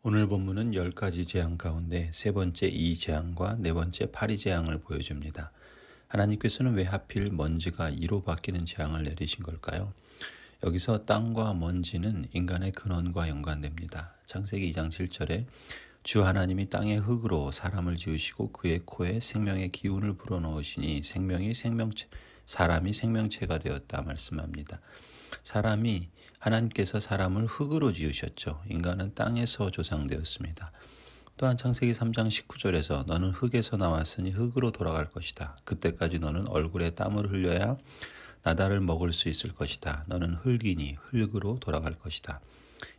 오늘 본문은 10가지 재앙 가운데 세 번째 이 재앙과 네 번째 파리 재앙을 보여줍니다. 하나님께서는 왜 하필 먼지가 이로 바뀌는 재앙을 내리신 걸까요? 여기서 땅과 먼지는 인간의 근원과 연관됩니다. 창세기 2장 7절에 주 하나님이 땅의 흙으로 사람을 지으시고 그의 코에 생명의 기운을 불어넣으시니 사람이 생명체가 되었다 말씀합니다. 하나님께서 사람을 흙으로 지으셨죠. 인간은 땅에서 조상되었습니다. 또한 창세기 3장 19절에서 너는 흙에서 나왔으니 흙으로 돌아갈 것이다. 그때까지 너는 얼굴에 땀을 흘려야 나다를 먹을 수 있을 것이다. 너는 흙이니 흙으로 돌아갈 것이다.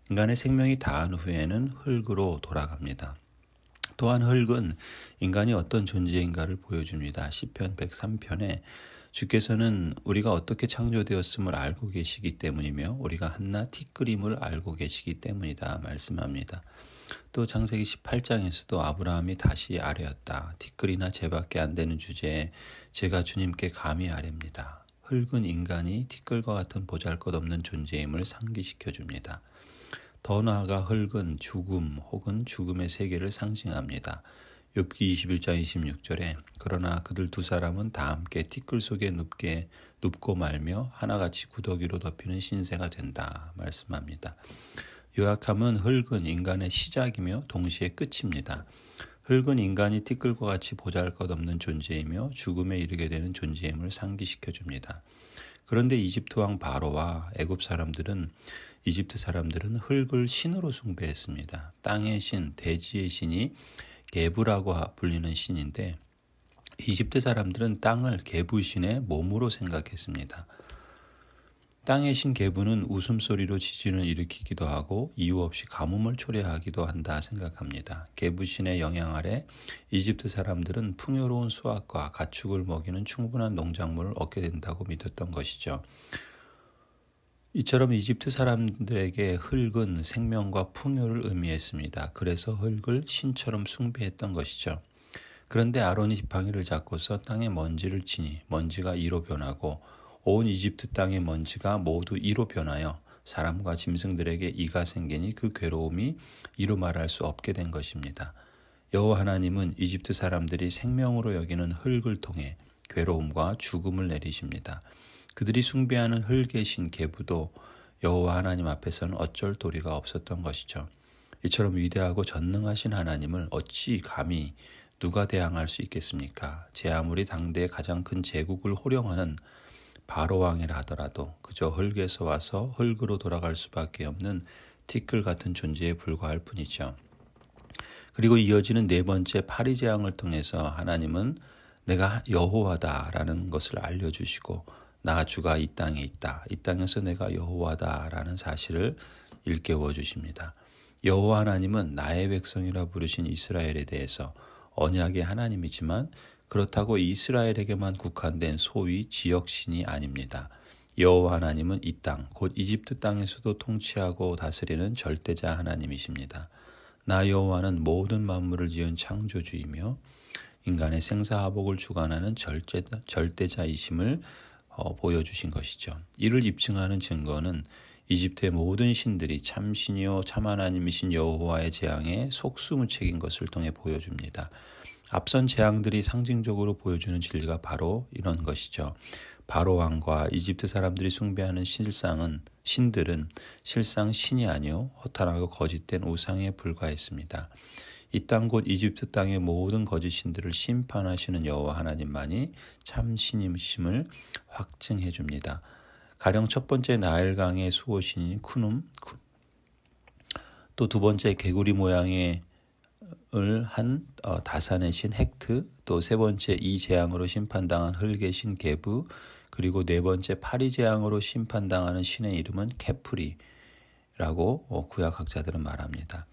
인간의 생명이 다한 후에는 흙으로 돌아갑니다. 또한 흙은 인간이 어떤 존재인가를 보여줍니다. 시편 103편에 주께서는 우리가 어떻게 창조되었음을 알고 계시기 때문이며 우리가 한낱 티끌임을 알고 계시기 때문이다 말씀합니다. 또 창세기 18장에서도 아브라함이 다시 아뢰었다. 티끌이나 재밖에 안 되는 주제에 제가 주님께 감히 아뢰입니다. 흙은 인간이 티끌과 같은 보잘것없는 존재임을 상기시켜줍니다. 더 나아가 흙은 죽음 혹은 죽음의 세계를 상징합니다. 욥기 21장 26절에 그러나 그들 두 사람은 다 함께 티끌 속에 눕고 말며 하나같이 구더기로 덮이는 신세가 된다 말씀합니다. 요약하면 흙은 인간의 시작이며 동시에 끝입니다. 흙은 인간이 티끌과 같이 보잘것없는 존재이며 죽음에 이르게 되는 존재임을 상기시켜줍니다. 그런데 이집트 왕 바로와 이집트 사람들은 흙을 신으로 숭배했습니다. 땅의 신, 대지의 신이 게부라고 불리는 신인데 이집트 사람들은 땅을 게부신의 몸으로 생각했습니다. 땅의 신 게부는 웃음소리로 지진을 일으키기도 하고 이유 없이 가뭄을 초래하기도 한다 생각합니다. 게부신의 영향 아래 이집트 사람들은 풍요로운 수확과 가축을 먹이는 충분한 농작물을 얻게 된다고 믿었던 것이죠. 이처럼 이집트 사람들에게 흙은 생명과 풍요를 의미했습니다. 그래서 흙을 신처럼 숭배했던 것이죠. 그런데 아론이 지팡이를 잡고서 땅에 먼지를 치니 먼지가 이로 변하고 온 이집트 땅의 먼지가 모두 이로 변하여 사람과 짐승들에게 이가 생기니 그 괴로움이 이로 말할 수 없게 된 것입니다. 여호와 하나님은 이집트 사람들이 생명으로 여기는 흙을 통해 괴로움과 죽음을 내리십니다. 그들이 숭배하는 흙의 신 게부도 여호와 하나님 앞에서는 어쩔 도리가 없었던 것이죠. 이처럼 위대하고 전능하신 하나님을 어찌 감히 누가 대항할 수 있겠습니까? 제 아무리 당대의 가장 큰 제국을 호령하는 바로 왕이라 하더라도 그저 흙에서 와서 흙으로 돌아갈 수밖에 없는 티끌 같은 존재에 불과할 뿐이죠. 그리고 이어지는 네 번째 파리 재앙을 통해서 하나님은 내가 여호와다라는 것을 알려주시고 나 주가 이 땅에 있다. 이 땅에서 내가 여호와다라는 사실을 일깨워 주십니다. 여호와 하나님은 나의 백성이라 부르신 이스라엘에 대해서 언약의 하나님이지만 그렇다고 이스라엘에게만 국한된 소위 지역신이 아닙니다. 여호와 하나님은 이 땅, 곧 이집트 땅에서도 통치하고 다스리는 절대자 하나님이십니다. 나 여호와는 모든 만물을 지은 창조주이며 인간의 생사화복을 주관하는 절대자이심을 보여주신 것이죠. 이를 입증하는 증거는 이집트의 모든 신들이 참신이요 참 하나님이신 여호와의 재앙에 속수무책인 것을 통해 보여줍니다. 앞선 재앙들이 상징적으로 보여주는 진리가 바로 이런 것이죠. 바로 왕과 이집트 사람들이 숭배하는 신들은 실상 신이 아니요 허탄하고 거짓된 우상에 불과했습니다. 이 땅 곧 이집트 땅의 모든 거짓 신들을 심판하시는 여호와 하나님만이 참 신임심을 확증해 줍니다. 가령 첫 번째 나일강의 수호신인 쿠눔, 또 두 번째 개구리 모양의 한 다산의 신 헥트, 또 세 번째 이 재앙으로 심판당한 흙의 신 게부, 그리고 네 번째 파리 재앙으로 심판당하는 신의 이름은 케프리라고 구약학자들은 말합니다.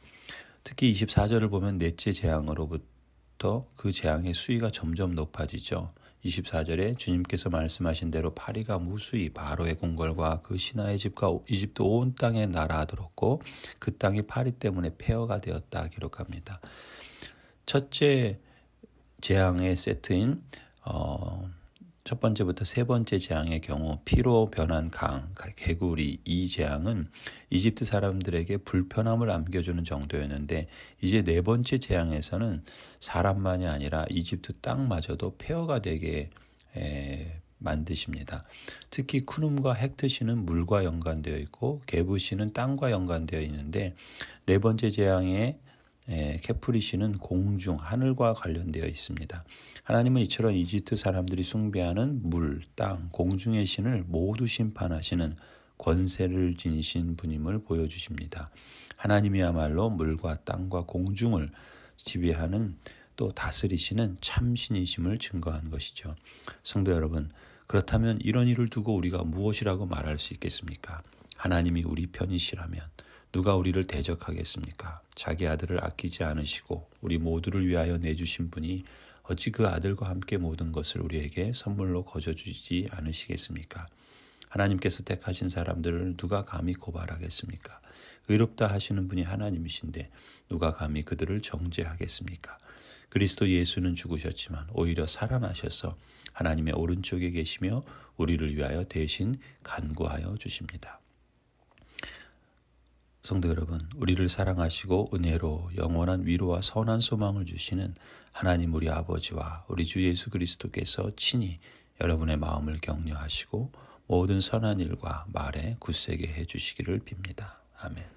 특히 24절을 보면 넷째 재앙으로부터 그 재앙의 수위가 점점 높아지죠. 24절에 주님께서 말씀하신 대로 파리가 무수히 바로의 궁궐과 그 신하의 집과 이집트 온 땅에 날아들었고 그 땅이 파리 때문에 폐허가 되었다 기록합니다. 첫째 재앙의 세트인 첫 번째부터 세 번째 재앙의 경우 피로 변한 강, 개구리 이 재앙은 이집트 사람들에게 불편함을 안겨주는 정도였는데 이제 네 번째 재앙에서는 사람만이 아니라 이집트 땅마저도 폐허가 되게 만드십니다. 특히 쿠눔과 헥트시는 물과 연관되어 있고 게부시는 땅과 연관되어 있는데 네 번째 재앙의 케프리시는 공중, 하늘과 관련되어 있습니다. 하나님은 이처럼 이집트 사람들이 숭배하는 물, 땅, 공중의 신을 모두 심판하시는 권세를 지니신 분임을 보여주십니다. 하나님이야말로 물과 땅과 공중을 지배하는 또 다스리시는 참신이심을 증거한 것이죠. 성도 여러분, 그렇다면 이런 일을 두고 우리가 무엇이라고 말할 수 있겠습니까? 하나님이 우리 편이시라면 누가 우리를 대적하겠습니까? 자기 아들을 아끼지 않으시고 우리 모두를 위하여 내주신 분이 어찌 그 아들과 함께 모든 것을 우리에게 선물로 거저주지 않으시겠습니까? 하나님께서 택하신 사람들을 누가 감히 고발하겠습니까? 의롭다 하시는 분이 하나님이신데 누가 감히 그들을 정죄하겠습니까? 그리스도 예수는 죽으셨지만 오히려 살아나셔서 하나님의 오른쪽에 계시며 우리를 위하여 대신 간구하여 주십니다. 성도 여러분, 우리를 사랑하시고 은혜로 영원한 위로와 선한 소망을 주시는 하나님 우리 아버지와 우리 주 예수 그리스도께서 친히 여러분의 마음을 격려하시고 모든 선한 일과 말에 굳세게 해주시기를 빕니다. 아멘.